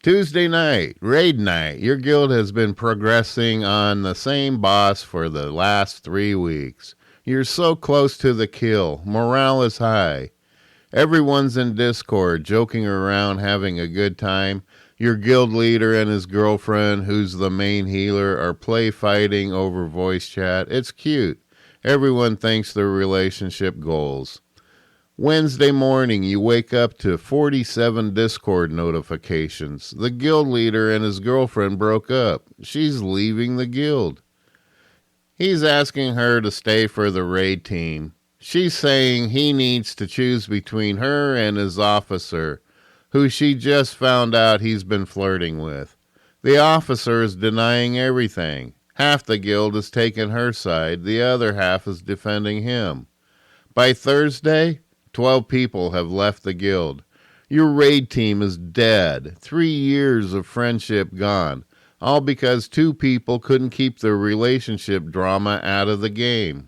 Tuesday night, raid night. Your guild has been progressing on the same boss for the last 3 weeks. You're so close to the kill. Morale is high. Everyone's in Discord, joking around, having a good time. Your guild leader and his girlfriend, who's the main healer, are play fighting over voice chat. It's cute. Everyone thinks their relationship goals. Wednesday morning, you wake up to 47 Discord notifications. The guild leader and his girlfriend broke up. She's leaving the guild. He's asking her to stay for the raid team. She's saying he needs to choose between her and his officer, who she just found out he's been flirting with. The officer is denying everything. Half the guild is taking her side, the other half is defending him. By Thursday, 12 people have left the guild. Your raid team is dead. 3 years of friendship gone. All because 2 people couldn't keep their relationship drama out of the game.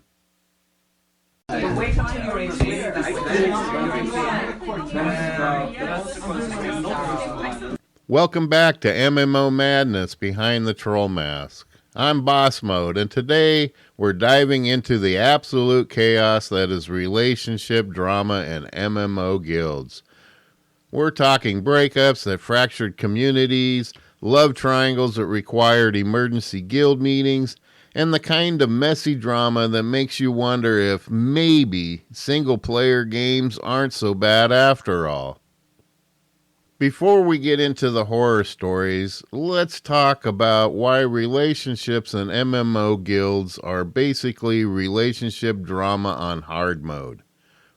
Welcome back to MMO Madness Behind the Troll Mask. I'm Boss Mode, and today we're diving into the absolute chaos that is relationship drama in MMO guilds. We're talking breakups that fractured communities, love triangles that required emergency guild meetings, and the kind of messy drama that makes you wonder if maybe single-player games aren't so bad after all. Before we get into the horror stories, let's talk about why relationships in MMO guilds are basically relationship drama on hard mode.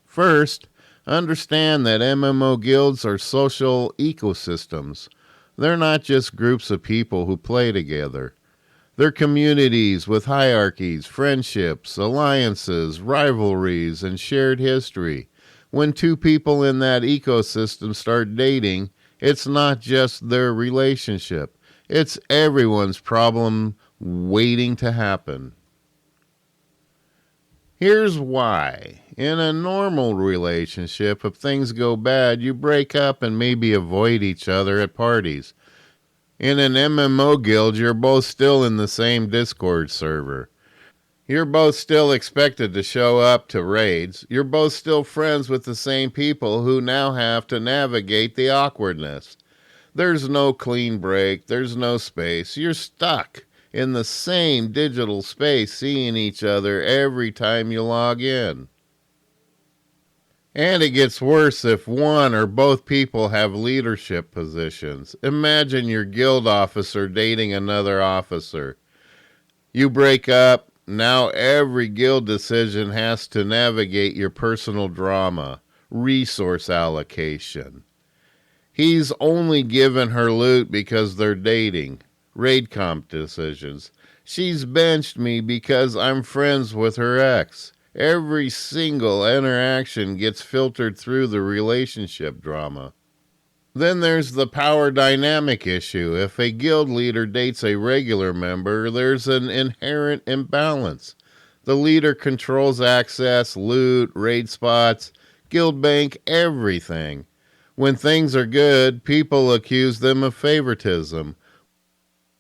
First, understand that MMO guilds are social ecosystems. They're not just groups of people who play together. They're communities with hierarchies, friendships, alliances, rivalries, and shared history. When 2 people in that ecosystem start dating, it's not just their relationship. It's everyone's problem waiting to happen. Here's why. In a normal relationship, if things go bad, you break up and maybe avoid each other at parties. In an MMO guild, you're both still in the same Discord server. You're both still expected to show up to raids. You're both still friends with the same people who now have to navigate the awkwardness. There's no clean break. There's no space. You're stuck in the same digital space, seeing each other every time you log in. And it gets worse if one or both people have leadership positions. Imagine your guild officer dating another officer. You break up. Now every guild decision has to navigate your personal drama, resource allocation. He's only given her loot because they're dating. Raid comp decisions. She's benched me because I'm friends with her ex. Every single interaction gets filtered through the relationship drama. Then there's the power dynamic issue. If a guild leader dates a regular member, there's an inherent imbalance. The leader controls access, loot, raid spots, guild bank, everything. When things are good, people accuse them of favoritism.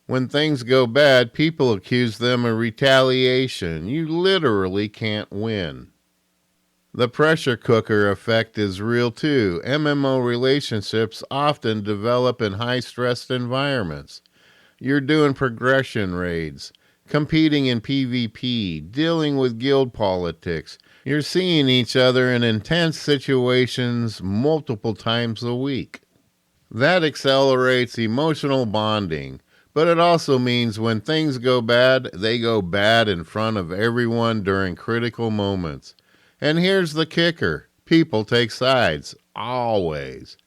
When things go bad, people accuse them of retaliation. You literally can't win. The pressure cooker effect is real too. MMO relationships often develop in high-stressed environments. You're doing progression raids, competing in PvP, dealing with guild politics. You're seeing each other in intense situations multiple times a week. That accelerates emotional bonding. But it also means when things go bad, they go bad in front of everyone during critical moments. And here's the kicker. People take sides. Always.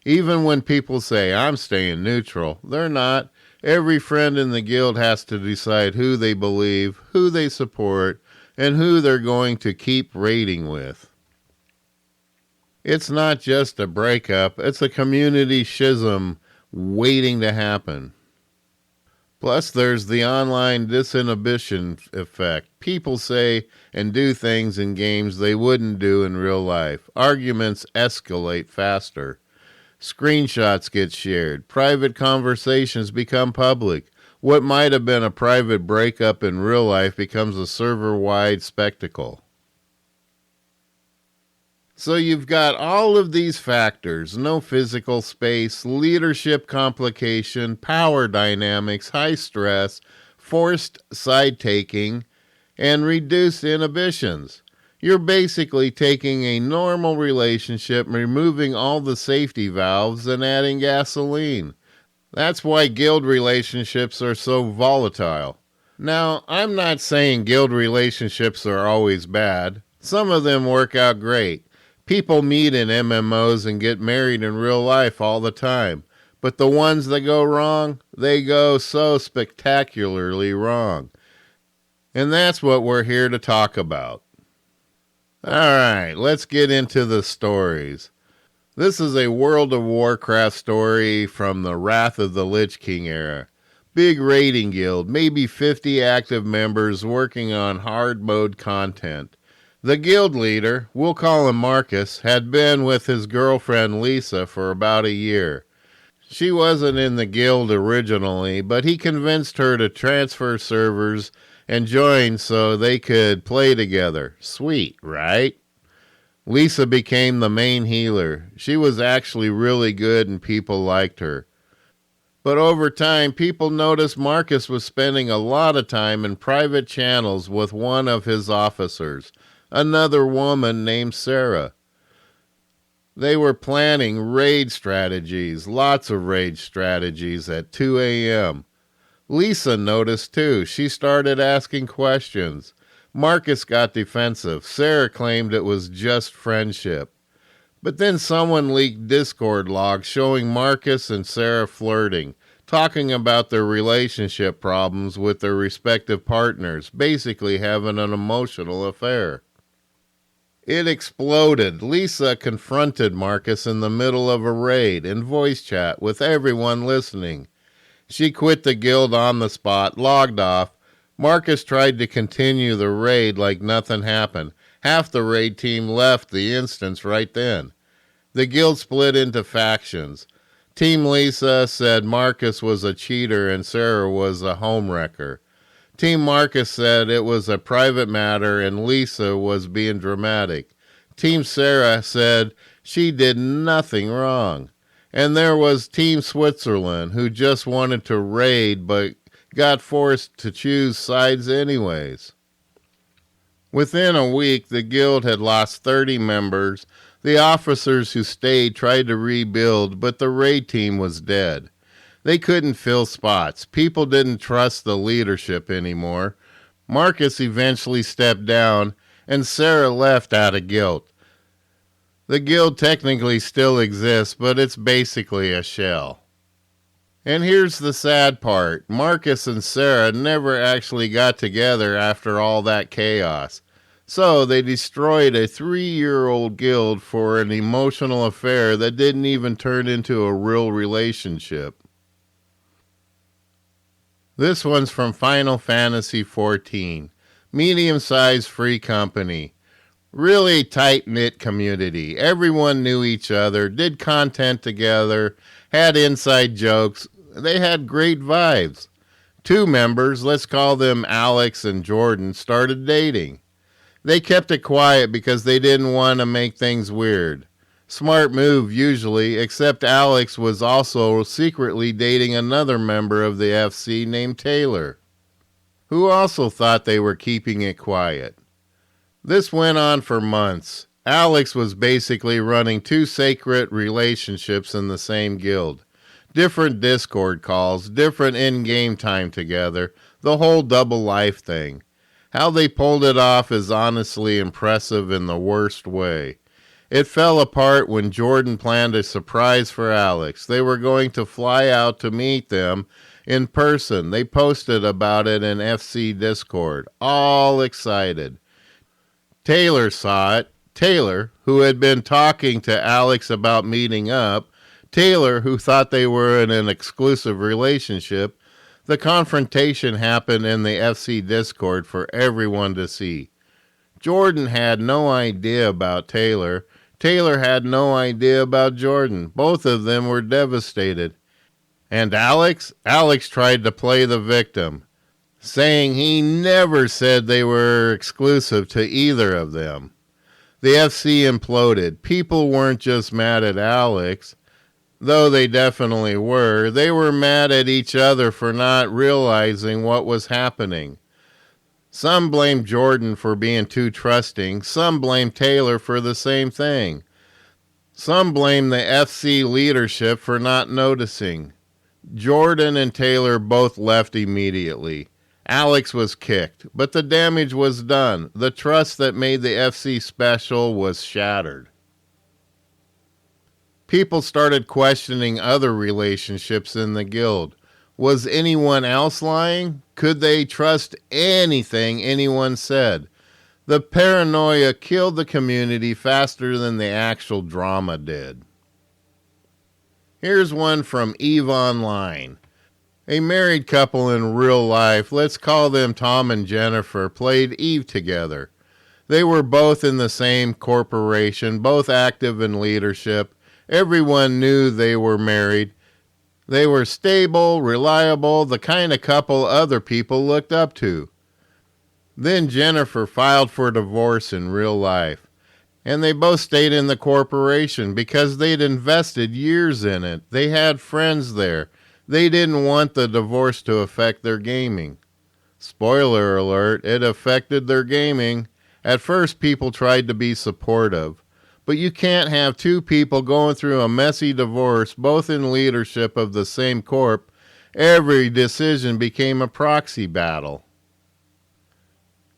Even when people say, I'm staying neutral, they're not. Every friend in the guild has to decide who they believe, who they support, and who they're going to keep raiding with. It's not just a breakup. It's a community schism waiting to happen. Plus, there's the online disinhibition effect. People say and do things in games they wouldn't do in real life. Arguments escalate faster. Screenshots get shared. Private conversations become public. What might have been a private breakup in real life becomes a server-wide spectacle. So you've got all of these factors: no physical space, leadership complication, power dynamics, high stress, forced side taking, and reduced inhibitions. You're basically taking a normal relationship, removing all the safety valves, and adding gasoline. That's why guild relationships are so volatile. Now, I'm not saying guild relationships are always bad. Some of them work out great. People meet in MMOs and get married in real life all the time. But the ones that go wrong, they go so spectacularly wrong. And that's what we're here to talk about. Alright, let's get into the stories. This is a World of Warcraft story from the Wrath of the Lich King era. Big raiding guild, maybe 50 active members working on hard mode content. The guild leader, we'll call him Marcus, had been with his girlfriend Lisa for about a year. She wasn't in the guild originally, but he convinced her to transfer servers and join so they could play together. Sweet, right? Lisa became the main healer. She was actually really good and people liked her. But over time, people noticed Marcus was spending a lot of time in private channels with one of his officers, another woman named Sarah. They were planning raid strategies, lots of raid strategies at 2 a.m. Lisa noticed too. She started asking questions. Marcus got defensive. Sarah claimed it was just friendship. But then someone leaked Discord logs showing Marcus and Sarah flirting, talking about their relationship problems with their respective partners, basically having an emotional affair. It exploded. Lisa confronted Marcus in the middle of a raid in voice chat with everyone listening. She quit the guild on the spot, logged off. Marcus tried to continue the raid like nothing happened. Half the raid team left the instance right then. The guild split into factions. Team Lisa said Marcus was a cheater and Sarah was a homewrecker. Team Marcus said it was a private matter and Lisa was being dramatic. Team Sarah said she did nothing wrong. And there was Team Switzerland, who just wanted to raid but got forced to choose sides anyways. Within a week, the guild had lost 30 members. The officers who stayed tried to rebuild, but the raid team was dead. They couldn't fill spots. People didn't trust the leadership anymore. Marcus eventually stepped down, and Sarah left out of guilt. The guild technically still exists, but it's basically a shell. And here's the sad part. Marcus and Sarah never actually got together after all that chaos. So they destroyed a 3-year-old guild for an emotional affair that didn't even turn into a real relationship. This one's from Final Fantasy XIV. Medium-sized free company. Really tight-knit community. Everyone knew each other, did content together, had inside jokes. They had great vibes. 2 members, let's call them Alex and Jordan, started dating. They kept it quiet because they didn't want to make things weird. Smart move usually, except Alex was also secretly dating another member of the FC named Taylor, who also thought they were keeping it quiet. This went on for months. Alex was basically running 2 sacred relationships in the same guild. Different Discord calls, different in-game time together, the whole double life thing. How they pulled it off is honestly impressive in the worst way. It fell apart when Jordan planned a surprise for Alex. They were going to fly out to meet them in person. They posted about it in FC Discord, all excited. Taylor saw it. Taylor, who had been talking to Alex about meeting up, Taylor, who thought they were in an exclusive relationship, The confrontation happened in the FC Discord for everyone to see. Jordan had no idea about Taylor. Taylor had no idea about Jordan. Both of them were devastated. And Alex? Alex tried to play the victim, saying he never said they were exclusive to either of them. The FC imploded. People weren't just mad at Alex, though they definitely were. They were mad at each other for not realizing what was happening. Some blamed Jordan for being too trusting. Some blamed Taylor for the same thing. Some blamed the FC leadership for not noticing. Jordan and Taylor both left immediately. Alex was kicked, but the damage was done. The trust that made the FC special was shattered. People started questioning other relationships in the guild. Was anyone else lying? Could they trust anything anyone said? The paranoia killed the community faster than the actual drama did. Here's one from EVE Online. A married couple in real life, let's call them Tom and Jennifer, played EVE together. They were both in the same corporation, both active in leadership. Everyone knew they were married. They were stable, reliable, the kind of couple other people looked up to. Then Jennifer filed for divorce in real life, and they both stayed in the corporation because they'd invested years in it. They had friends there. They didn't want the divorce to affect their gaming. Spoiler alert, it affected their gaming. At first, people tried to be supportive. But you can't have two people going through a messy divorce, both in leadership of the same corp. Every decision became a proxy battle.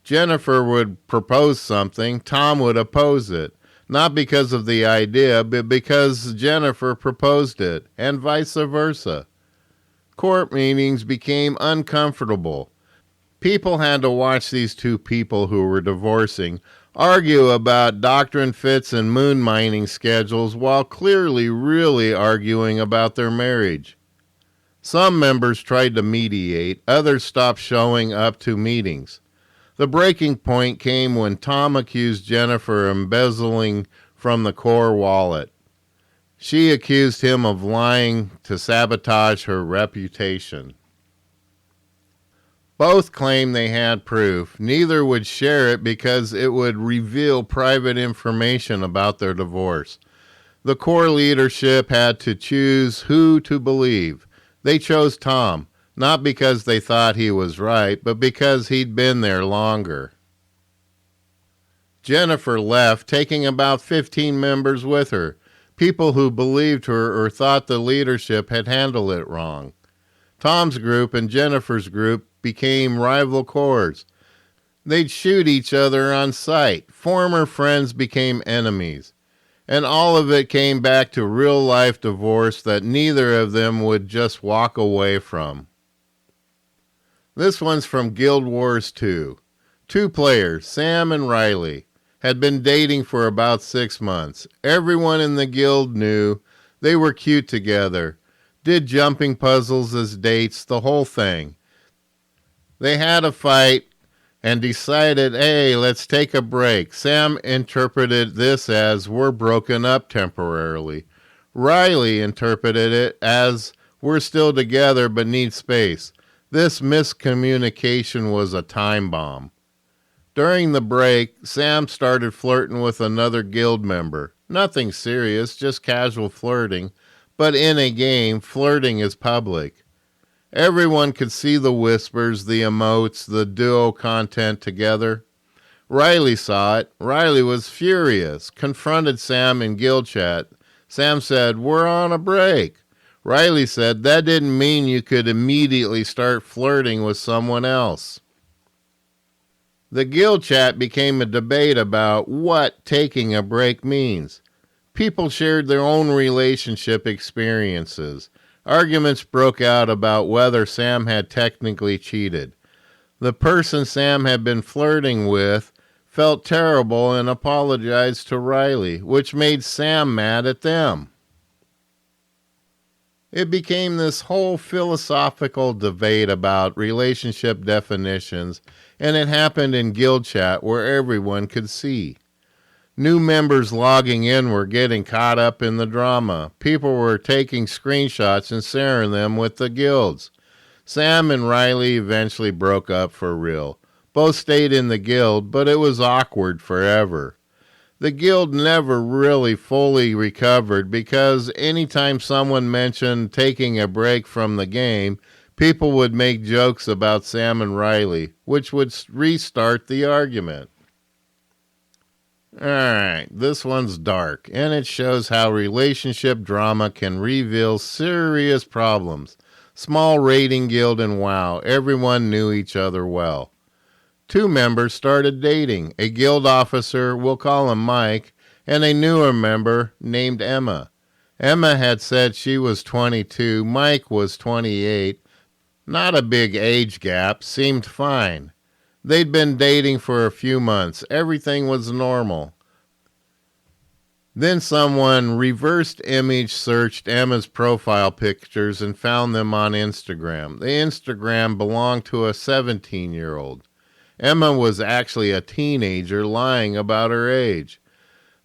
Jennifer would propose something, Tom would oppose it. Not because of the idea, but because Jennifer proposed it, and vice versa. Corp meetings became uncomfortable. People had to watch these two people who were divorcing argue about doctrine fits and moon mining schedules while clearly really arguing about their marriage. Some members tried to mediate, others stopped showing up to meetings. The breaking point came when Tom accused Jennifer of embezzling from the core wallet. She accused him of lying to sabotage her reputation. Both claimed they had proof. Neither would share it because it would reveal private information about their divorce. The core leadership had to choose who to believe. They chose Tom, not because they thought he was right, but because he'd been there longer. Jennifer left, taking about 15 members with her, people who believed her or thought the leadership had handled it wrong. Tom's group and Jennifer's group became rival cores. They'd shoot each other on sight. Former friends became enemies. And all of it came back to real-life divorce that neither of them would just walk away from. This one's from Guild Wars 2. Two players, Sam and Riley, had been dating for about 6 months. Everyone in the guild knew. They were cute together. Did jumping puzzles as dates, the whole thing. They had a fight and decided, hey, let's take a break. Sam interpreted this as, we're broken up temporarily. Riley interpreted it as, we're still together but need space. This miscommunication was a time bomb. During the break, Sam started flirting with another guild member. Nothing serious, just casual flirting. But in a game, flirting is public. Everyone could see the whispers, the emotes, the duo content together. Riley saw it. Riley was furious, confronted Sam in guild chat. Sam said, we're on a break. Riley said, that didn't mean you could immediately start flirting with someone else. The guild chat became a debate about what taking a break means. People shared their own relationship experiences. Arguments broke out about whether Sam had technically cheated. The person Sam had been flirting with felt terrible and apologized to Riley, which made Sam mad at them. It became this whole philosophical debate about relationship definitions, and it happened in guild chat where everyone could see. New members logging in were getting caught up in the drama. People were taking screenshots and sharing them with the guilds. Sam and Riley eventually broke up for real. Both stayed in the guild, but it was awkward forever. The guild never really fully recovered because anytime someone mentioned taking a break from the game, people would make jokes about Sam and Riley, which would restart the argument. Alright, this one's dark, and it shows how relationship drama can reveal serious problems. Small raiding guild in WoW, everyone knew each other well. Two members started dating, a guild officer, we'll call him Mike, and a newer member named Emma. Emma had said she was 22, Mike was 28. Not a big age gap, seemed fine. They'd been dating for a few months. Everything was normal. Then someone reversed image searched Emma's profile pictures and found them on Instagram. The Instagram belonged to a 17-year-old. Emma was actually a teenager lying about her age.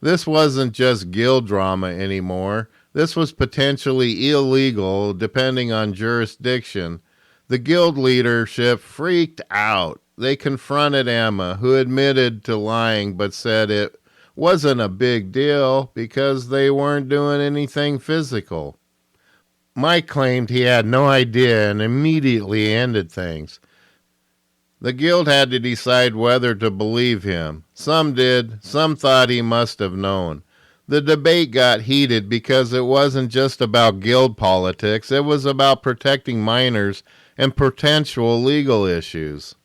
This wasn't just guild drama anymore. This was potentially illegal depending on jurisdiction. The guild leadership freaked out. They confronted Emma, who admitted to lying but said it wasn't a big deal because they weren't doing anything physical. Mike claimed he had no idea and immediately ended things. The guild had to decide whether to believe him. Some did, some thought he must have known. The debate got heated because it wasn't just about guild politics, it was about protecting minors and potential legal issues.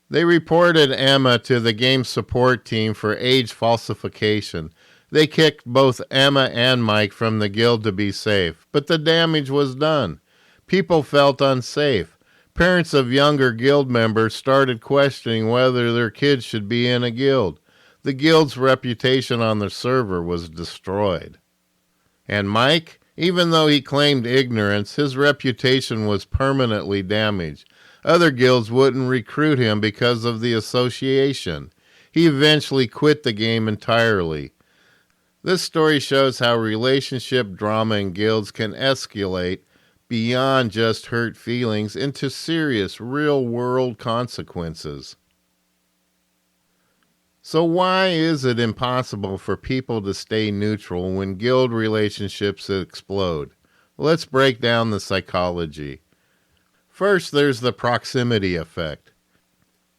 They reported Emma to the game support team for age falsification. They kicked both Emma and Mike from the guild to be safe, but the damage was done. People felt unsafe. Parents of younger guild members started questioning whether their kids should be in a guild. The guild's reputation on the server was destroyed. And Mike, even though he claimed ignorance, his reputation was permanently damaged. Other guilds wouldn't recruit him because of the association. He eventually quit the game entirely. This story shows how relationship drama in guilds can escalate beyond just hurt feelings into serious real-world consequences. So why is it impossible for people to stay neutral when guild relationships explode? Let's break down the psychology. First, there's the proximity effect.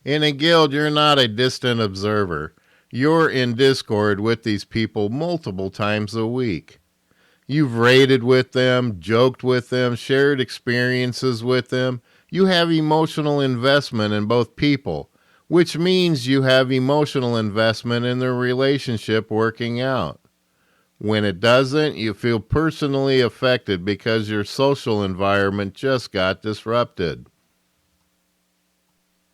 In a guild, you're not a distant observer. You're in Discord with these people multiple times a week. You've raided with them, joked with them, shared experiences with them. You have emotional investment in both people, which means you have emotional investment in their relationship working out. When it doesn't, you feel personally affected because your social environment just got disrupted.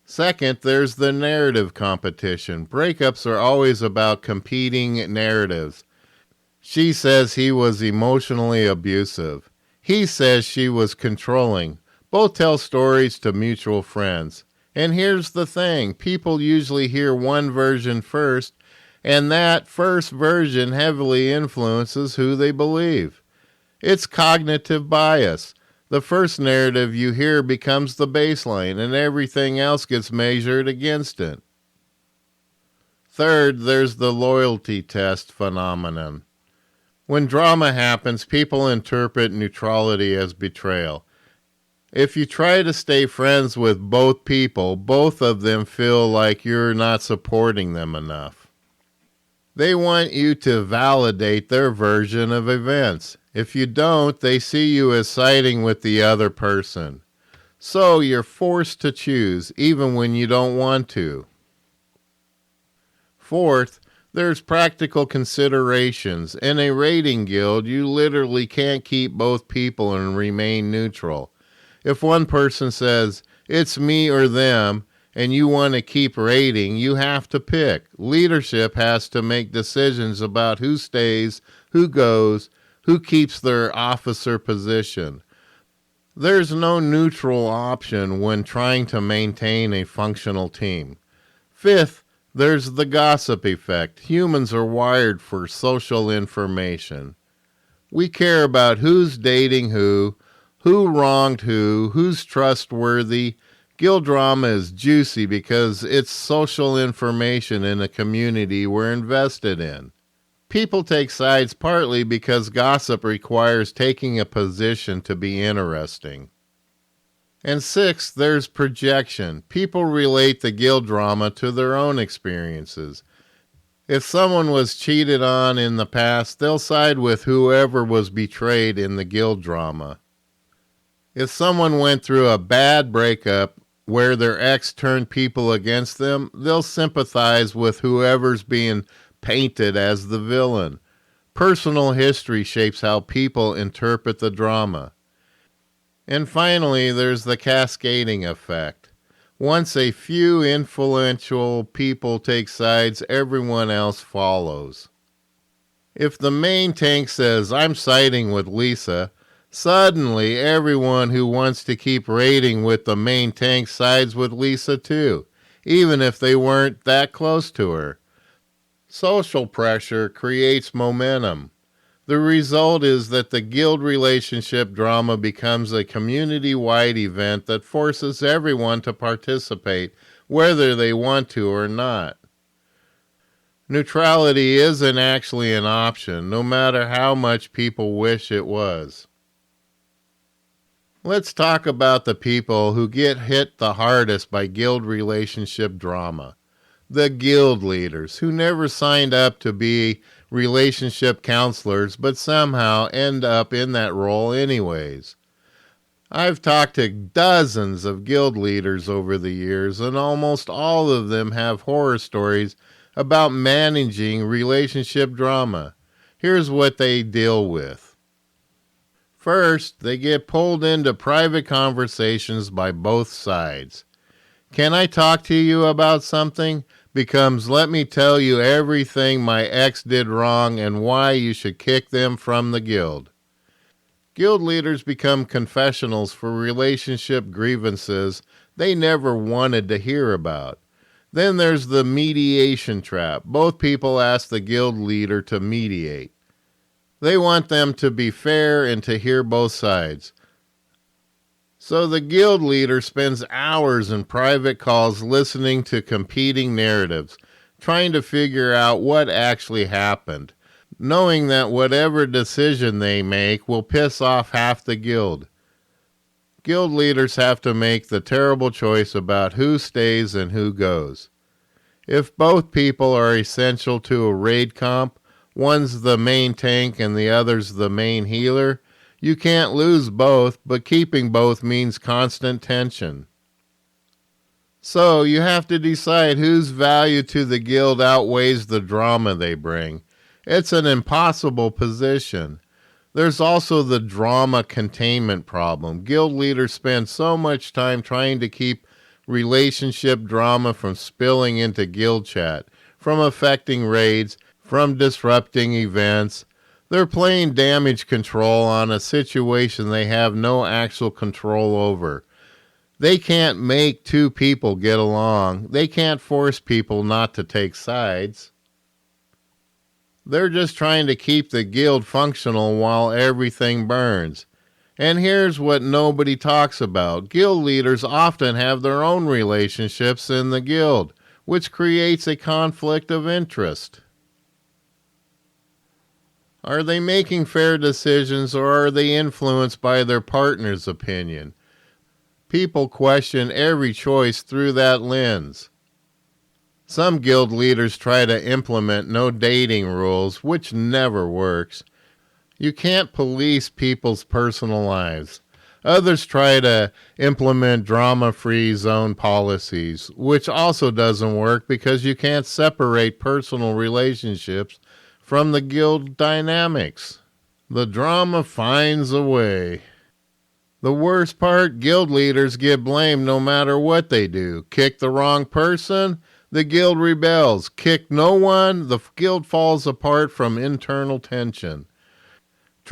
Second, there's the narrative competition. Breakups are always about competing narratives. She says he was emotionally abusive. He says she was controlling. Both tell stories to mutual friends. And here's the thing, people usually hear one version first, and that first version heavily influences who they believe. It's cognitive bias. The first narrative you hear becomes the baseline, and everything else gets measured against it. Third, there's the loyalty test phenomenon. When drama happens, people interpret neutrality as betrayal. If you try to stay friends with both people, both of them feel like you're not supporting them enough. They want you to validate their version of events. If you don't, they see you as siding with the other person. So you're forced to choose, even when you don't want to. Fourth, there's practical considerations. In a raiding guild, you literally can't keep both people and remain neutral. If one person says, it's me or them, and you want to keep raiding, you have to pick. Leadership has to make decisions about who stays, who goes, who keeps their officer position. There's no neutral option when trying to maintain a functional team. Fifth, there's the gossip effect. Humans are wired for social information. We care about who's dating who wronged who's trustworthy. Guild drama is juicy because it's social information in a community we're invested in. People take sides partly because gossip requires taking a position to be interesting. And sixth, there's projection. People relate the guild drama to their own experiences. If someone was cheated on in the past, they'll side with whoever was betrayed in the guild drama. If someone went through a bad breakup where their ex turned people against them, they'll sympathize with whoever's being painted as the villain. Personal history shapes how people interpret the drama. And finally, there's the cascading effect. Once a few influential people take sides, everyone else follows. If the main tank says, "I'm siding with Lisa," suddenly everyone who wants to keep raiding with the main tank sides with Lisa too, even if they weren't that close to her. Social pressure creates momentum. The result is that the guild relationship drama becomes a community-wide event that forces everyone to participate, whether they want to or not. Neutrality isn't actually an option, no matter how much people wish it was. Let's talk about the people who get hit the hardest by guild relationship drama. The guild leaders, who never signed up to be relationship counselors but somehow end up in that role anyways. I've talked to dozens of guild leaders over the years, and almost all of them have horror stories about managing relationship drama. Here's what they deal with. First, they get pulled into private conversations by both sides. "Can I talk to you about something?" becomes, "Let me tell you everything my ex did wrong and why you should kick them from the guild." Guild leaders become confessionals for relationship grievances they never wanted to hear about. Then there's the mediation trap. Both people ask the guild leader to mediate. They want them to be fair and to hear both sides. So the guild leader spends hours in private calls listening to competing narratives, trying to figure out what actually happened, knowing that whatever decision they make will piss off half the guild. Guild leaders have to make the terrible choice about who stays and who goes. If both people are essential to a raid comp, one's the main tank and the other's the main healer, you can't lose both, but keeping both means constant tension. So you have to decide whose value to the guild outweighs the drama they bring. It's an impossible position. There's also the drama containment problem. Guild leaders spend so much time trying to keep relationship drama from spilling into guild chat, from affecting raids, from disrupting events. They're playing damage control on a situation they have no actual control over. They can't make two people get along. They can't force people not to take sides. They're just trying to keep the guild functional while everything burns. And here's what nobody talks about. Guild leaders often have their own relationships in the guild, which creates a conflict of interest. Are they making fair decisions, or are they influenced by their partner's opinion? People question every choice through that lens. Some guild leaders try to implement no dating rules, which never works. You can't police people's personal lives. Others try to implement drama-free zone policies, which also doesn't work because you can't separate personal relationships from the guild dynamics. The drama finds a way. The worst part, guild leaders get blamed no matter what they do. Kick the wrong person, the guild rebels. Kick no one, the guild falls apart from internal tension.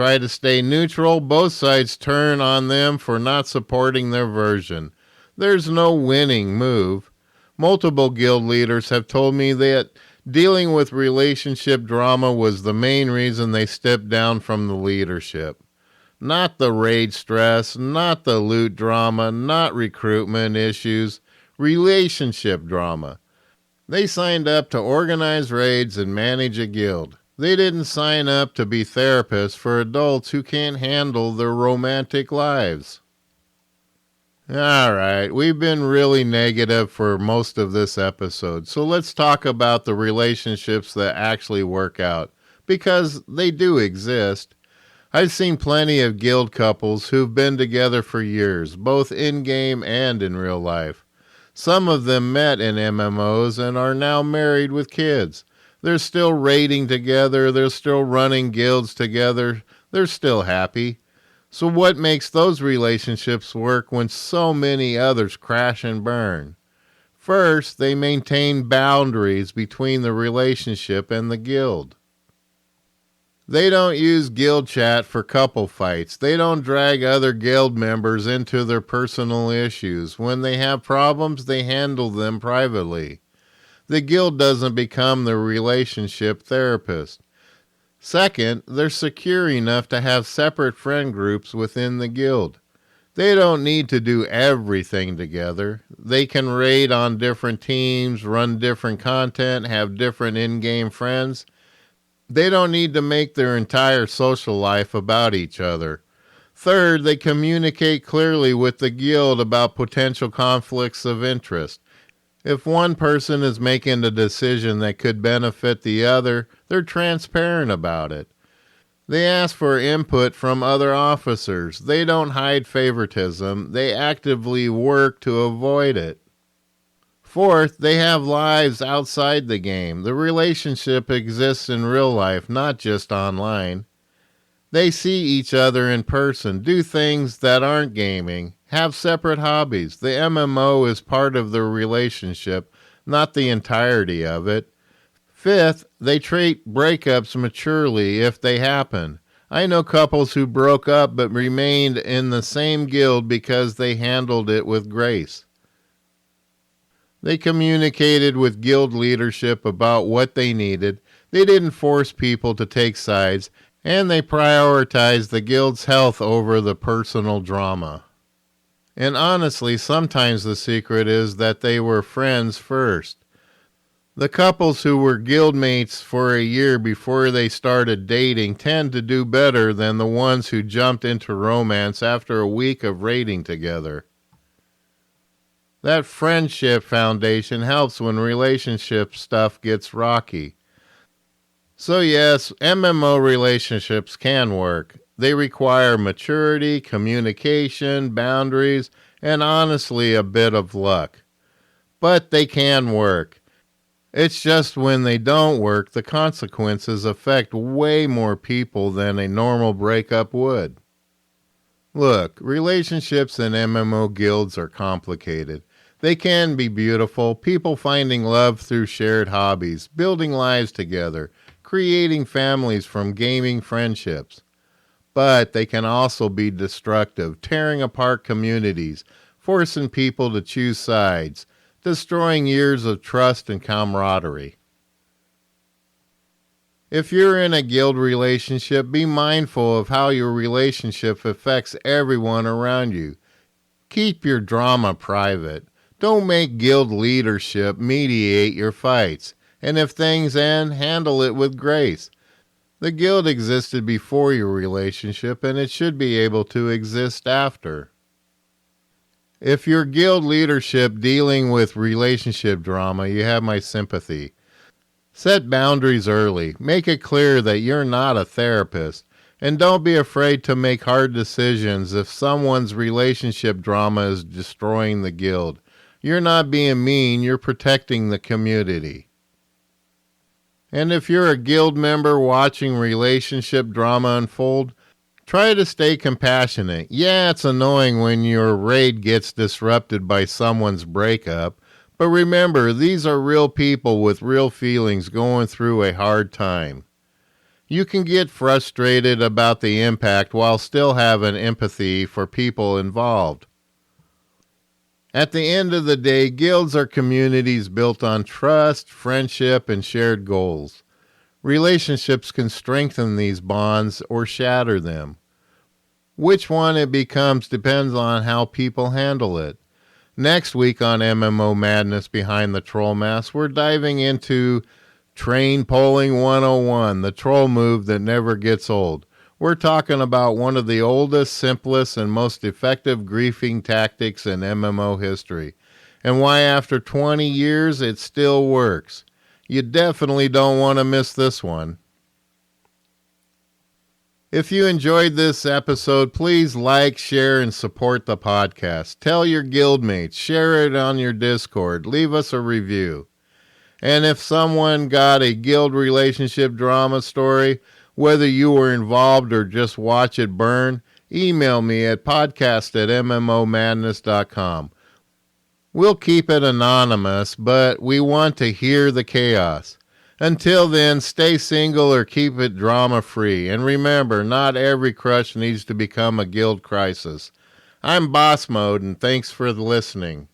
try to stay neutral, both sides turn on them for not supporting their version. There's no winning move. Multiple guild leaders have told me that dealing with relationship drama was the main reason they stepped down from the leadership. Not the raid stress, not the loot drama, not recruitment issues, relationship drama. They signed up to organize raids and manage a guild. They didn't sign up to be therapists for adults who can't handle their romantic lives. Alright, we've been really negative for most of this episode, so let's talk about the relationships that actually work out, because they do exist. I've seen plenty of guild couples who've been together for years, both in-game and in real life. Some of them met in MMOs and are now married with kids. They're still raiding together, they're still running guilds together, they're still happy. So what makes those relationships work when so many others crash and burn? First, they maintain boundaries between the relationship and the guild. They don't use guild chat for couple fights. They don't drag other guild members into their personal issues. When they have problems, they handle them privately. The guild doesn't become the relationship therapist. Second, they're secure enough to have separate friend groups within the guild. They don't need to do everything together. They can raid on different teams, run different content, have different in-game friends. They don't need to make their entire social life about each other. Third, they communicate clearly with the guild about potential conflicts of interest. If one person is making a decision that could benefit the other, they're transparent about it. They ask for input from other officers. They don't hide favoritism. They actively work to avoid it. Fourth, they have lives outside the game. The relationship exists in real life, not just online. They see each other in person, do things that aren't gaming, have separate hobbies. The MMO is part of their relationship, not the entirety of it. Fifth, they treat breakups maturely if they happen. I know couples who broke up but remained in the same guild because they handled it with grace. They communicated with guild leadership about what they needed. They didn't force people to take sides, and they prioritized the guild's health over the personal drama. And honestly, sometimes the secret is that they were friends first. The couples who were guildmates for a year before they started dating tend to do better than the ones who jumped into romance after a week of raiding together. That friendship foundation helps when relationship stuff gets rocky. So yes, MMO relationships can work. They require maturity, communication, boundaries, and honestly a bit of luck. But they can work. It's just when they don't work, the consequences affect way more people than a normal breakup would. Look, relationships in MMO guilds are complicated. They can be beautiful, people finding love through shared hobbies, building lives together, creating families from gaming friendships. But they can also be destructive, tearing apart communities, forcing people to choose sides, destroying years of trust and camaraderie. If you're in a guild relationship, be mindful of how your relationship affects everyone around you. Keep your drama private. Don't make guild leadership mediate your fights. And if things end, handle it with grace. The guild existed before your relationship, and it should be able to exist after. If your guild leadership dealing with relationship drama, you have my sympathy. Set boundaries early. Make it clear that you're not a therapist. And don't be afraid to make hard decisions if someone's relationship drama is destroying the guild. You're not being mean, you're protecting the community. And if you're a guild member watching relationship drama unfold, try to stay compassionate. Yeah, it's annoying when your raid gets disrupted by someone's breakup, but remember, these are real people with real feelings going through a hard time. You can get frustrated about the impact while still having empathy for people involved. At the end of the day, guilds are communities built on trust, friendship, and shared goals. Relationships can strengthen these bonds or shatter them. Which one it becomes depends on how people handle it. Next week on MMO Madness Behind the Troll Mask, we're diving into Train Polling 101, the troll move that never gets old. We're talking about one of the oldest, simplest, and most effective griefing tactics in MMO history, and why after 20 years it still works. You definitely don't want to miss this one. If you enjoyed this episode, please like, share, and support the podcast. Tell your guildmates, share it on your Discord, leave us a review. And if someone got a guild relationship drama story, whether you were involved or just watch it burn, email me at podcast@mmomadness.com. We'll keep it anonymous, but we want to hear the chaos. Until then, stay single or keep it drama-free. And remember, not every crush needs to become a guild crisis. I'm Boss Mode, and thanks for listening.